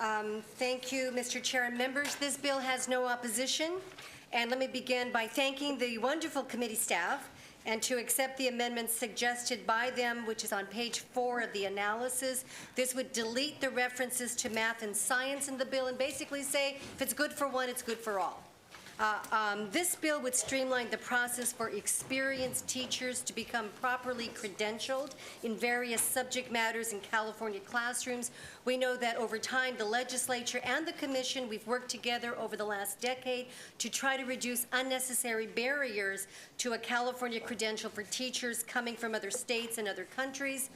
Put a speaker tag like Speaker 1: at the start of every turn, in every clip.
Speaker 1: Thank you, Mr. Chair and members. This bill has no opposition. And let me begin by thanking the wonderful committee staff and to accept the amendments suggested by them, which is on page 4 of the analysis. This would delete the references to math and science in the bill and basically say, if it's good for one, it's good for all. This bill would streamline the process for experienced teachers to become properly credentialed in various subject matters in California classrooms. We know that over time, the legislature and the commission, we've worked together over the last decade to try to reduce unnecessary barriers to a California credential for teachers coming from other states and other countries.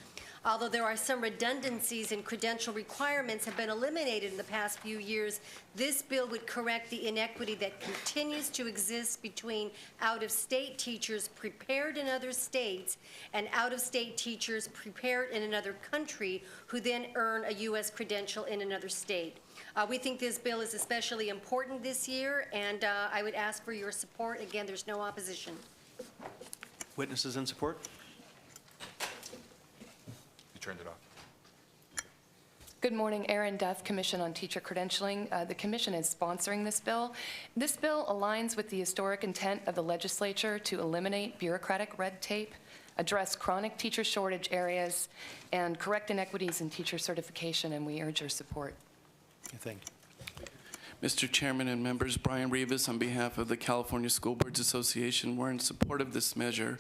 Speaker 1: Although there are some redundancies in credential requirements have been eliminated in the past few years, this bill would correct the inequity that continues to exist between out-of-state teachers prepared in other states and out-of-state teachers prepared in another country who then earn a U.S. credential in another state. We think this bill is especially important this year, and I would ask for your support. Again, there's no opposition.
Speaker 2: Witnesses in support?
Speaker 3: Turned it off.
Speaker 4: Good morning, Erin Duff, Commission on Teacher Credentialing. The Commission is sponsoring this bill. This bill aligns with the historic intent of the legislature to eliminate bureaucratic red tape, address chronic teacher shortage areas, and correct inequities in teacher certification, and we urge your support.
Speaker 2: Thank you.
Speaker 5: Mr. Chairman and members, Brian Rivas on behalf of the California School Boards Association. We're in support of this measure.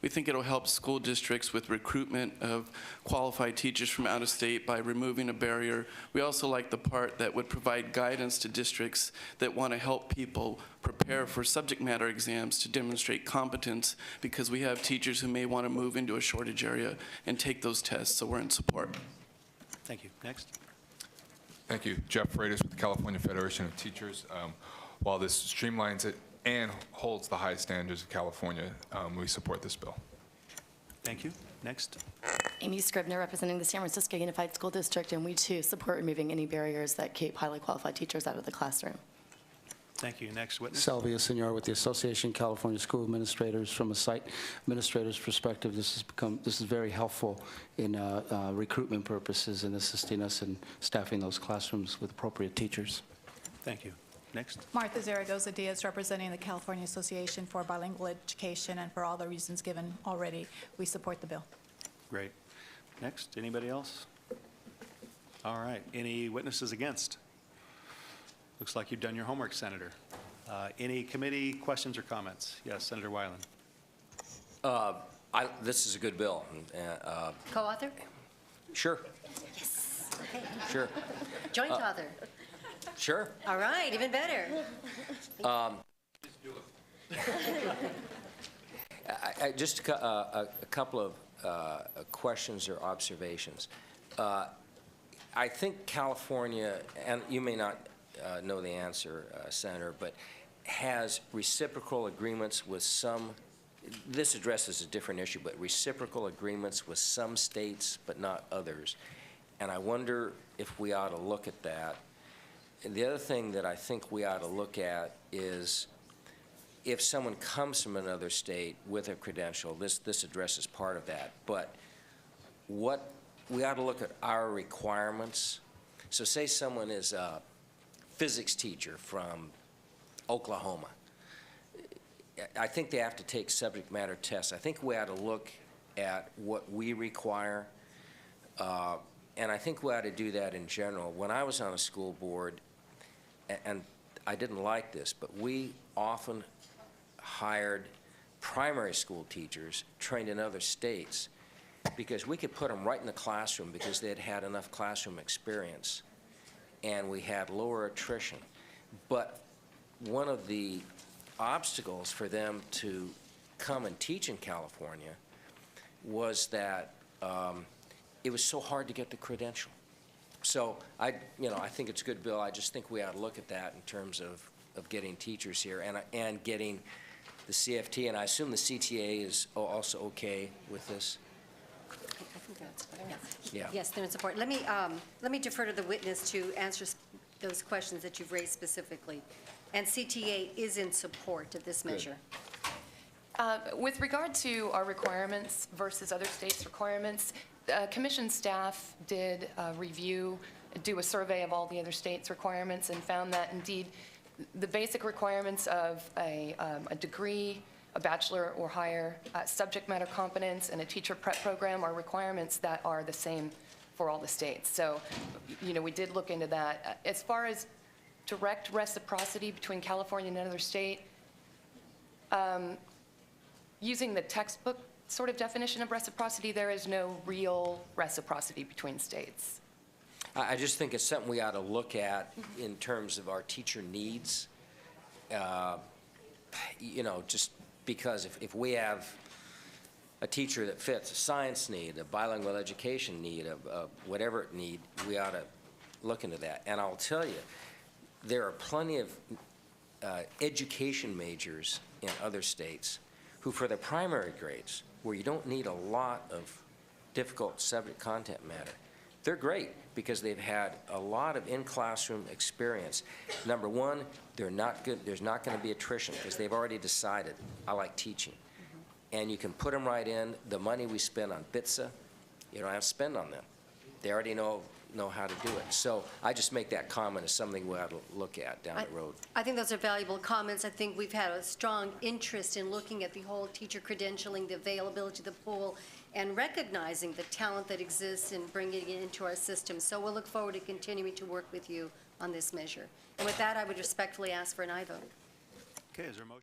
Speaker 5: We think it'll help school districts with recruitment of qualified teachers from out of state by removing a barrier. We also like the part that would provide guidance to districts that want to help people prepare for subject matter exams to demonstrate competence, because we have teachers who may want to move into a shortage area and take those tests, so we're in support.
Speaker 2: Thank you. Next.
Speaker 3: Thank you. Jeff Freitas with the California Federation of Teachers. While this streamlines it and holds the highest standards of California, we support this bill.
Speaker 2: Thank you. Next.
Speaker 6: Amy Scribner, representing the San Francisco Unified School District, and we too support removing any barriers that keep highly qualified teachers out of the classroom.
Speaker 2: Thank you. Next witness.
Speaker 7: Salvia Senor with the Association of California School Administrators. From a site administrator's perspective, this is very helpful in recruitment purposes and assisting us in staffing those classrooms with appropriate teachers.
Speaker 2: Thank you. Next.
Speaker 8: Martha Zaragoza Diaz, representing the California Association for Bilingual Education, and for all the reasons given already, we support the bill.
Speaker 2: Great. Next. Anybody else? All right. Any witnesses against? Looks like you've done your homework, Senator. Any committee questions or comments? Yes, Senator Weiland.
Speaker 9: This is a good bill.
Speaker 1: Co-author?
Speaker 9: Sure.
Speaker 1: Yes. Okay.
Speaker 9: Sure.
Speaker 1: Joint author?
Speaker 9: Sure.
Speaker 1: All right, even better.
Speaker 9: Just a couple of questions or observations. I think California, and you may not know the answer, Senator, but has reciprocal agreements with some, this addresses a different issue, but reciprocal agreements with some states but not others. And I wonder if we ought to look at that. And the other thing that I think we ought to look at is if someone comes from another state with a credential, this addresses part of that, but what we ought to look at our requirements. So say someone is a physics teacher from Oklahoma. I think they have to take subject matter tests. I think we ought to look at what we require, and I think we ought to do that in general. When I was on a school board, and I didn't like this, but we often hired primary school teachers trained in other states because we could put them right in the classroom because they had had enough classroom experience, and we had lower attrition. But one of the obstacles for them to come and teach in California was that it was so hard to get the credential. So I think it's a good bill. I just think we ought to look at that in terms of getting teachers here and getting the CFT, and I assume the CTA is also okay with this.
Speaker 1: I think that's yes.
Speaker 9: Yeah.
Speaker 1: Yes, they're in support. Let me defer to the witness to answer those questions that you've raised specifically. And CTA is in support of this measure.
Speaker 4: With regard to our requirements versus other states' requirements, Commission staff did review do a survey of all the other states' requirements and found that indeed the basic requirements of a degree, a bachelor or higher, subject matter competence, and a teacher prep program are requirements that are the same for all the states. So, we did look into that. As far as direct reciprocity between California and another state, using the textbook sort of definition of reciprocity, there is no real reciprocity between states.
Speaker 9: I just think it's something we ought to look at in terms of our teacher needs. Just because if we have a teacher that fits a science need, a bilingual education need, a whatever it need, we ought to look into that. And I'll tell you, there are plenty of education majors in other states who, for the primary grades, where you don't need a lot of difficult subject content matter, they're great because they've had a lot of in-classroom experience. Number one, there's not going to be attrition because they've already decided, I like teaching. And you can put them right in. The money we spend on BITSA, you don't have to spend on them. They already know how to do it. So I just make that comment as something we ought to look at down the road.
Speaker 1: I think those are valuable comments. I think we've had a strong interest in looking at the whole teacher credentialing, the availability of the pool, and recognizing the talent that exists and bringing it into our system. So we'll look forward to continuing to work with you on this measure. And with that, I would respectfully ask for an aye vote.
Speaker 2: Okay, is there a motion?